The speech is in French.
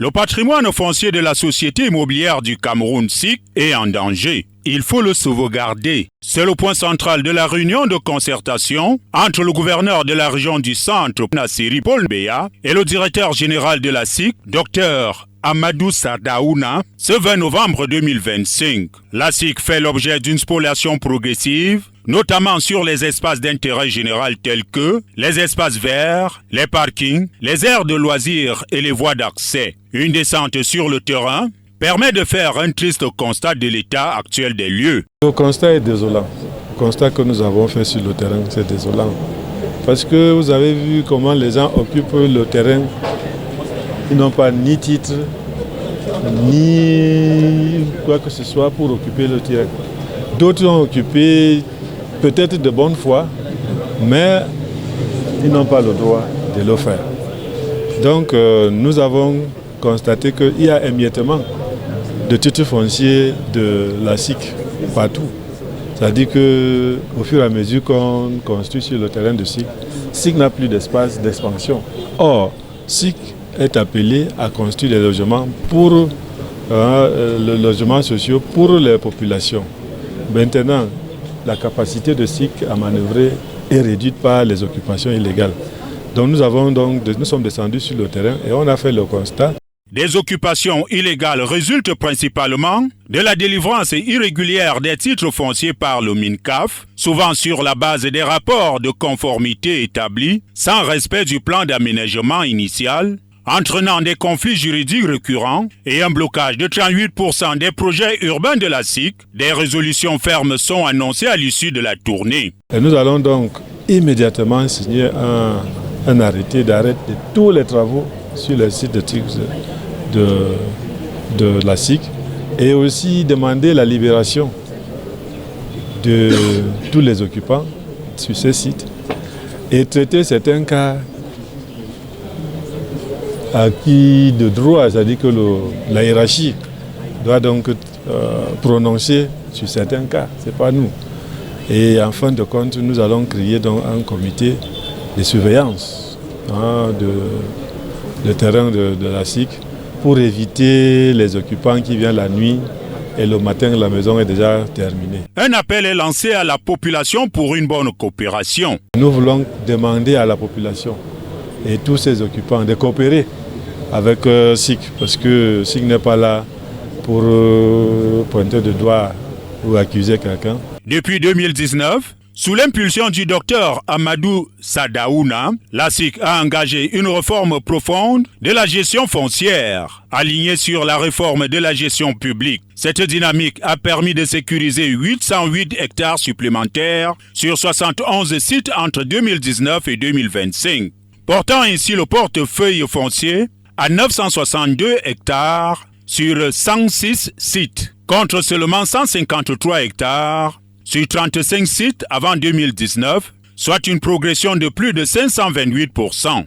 Le patrimoine foncier de la Société immobilière du Cameroun SIC est en danger. Il faut le sauvegarder. C'est le point central de la réunion de concertation entre le gouverneur de la région du Centre, Nassiri Paul Béa, et le directeur général de la SIC, Dr Amadou Sadaouna, ce 20 novembre 2025. La SIC fait l'objet d'une spoliation progressive, notamment sur les espaces d'intérêt général tels que les espaces verts, les parkings, les aires de loisirs et les voies d'accès. Une descente sur le terrain permet de faire un triste constat de l'état actuel des lieux. Le constat est désolant. Le constat que nous avons fait sur le terrain, c'est désolant. Parce que vous avez vu comment les gens occupent le terrain. Ils n'ont pas ni titre, ni quoi que ce soit pour occuper le terrain. D'autres ont occupé peut-être de bonne foi, mais ils n'ont pas le droit de le faire. Donc nous avons constaté qu'il y a émiettement de titres fonciers de la SIC partout. C'est-à-dire qu'au fur et à mesure qu'on construit sur le terrain de SIC, SIC n'a plus d'espace d'expansion. Or, SIC est appelé à construire des logements pour le logement social pour les populations. Maintenant, la capacité de SIC à manœuvrer est réduite par les occupations illégales. Donc nous sommes descendus sur le terrain et on a fait le constat. Des occupations illégales résultent principalement de la délivrance irrégulière des titres fonciers par le MINCAF, souvent sur la base des rapports de conformité établis, sans respect du plan d'aménagement initial, entraînant des conflits juridiques récurrents et un blocage de 38% des projets urbains de la SIC. Des résolutions fermes sont annoncées à l'issue de la tournée. Et nous allons donc immédiatement signer un arrêté d'arrêt de tous les travaux sur le site de la SIC et aussi demander la libération de tous les occupants sur ces sites et traiter certains cas acquis de droit, c'est-à-dire que la hiérarchie doit donc prononcer sur certains cas, ce n'est pas nous. Et en fin de compte, nous allons créer donc un comité de surveillance de terrain de la SIC pour éviter les occupants qui viennent la nuit et le matin la maison est déjà terminée. Un appel est lancé à la population pour une bonne coopération. Nous voulons demander à la population et tous ces occupants de coopérer avec SIC parce que SIC n'est pas là pour pointer de doigt ou accuser quelqu'un. Depuis 2019, sous l'impulsion du docteur Amadou Sadaouna, la SIC a engagé une réforme profonde de la gestion foncière, alignée sur la réforme de la gestion publique. Cette dynamique a permis de sécuriser 808 hectares supplémentaires sur 71 sites entre 2019 et 2025, portant ainsi le portefeuille foncier à 962 hectares sur 106 sites, contre seulement 153 hectares sur 35 sites avant 2019, soit une progression de plus de 528%.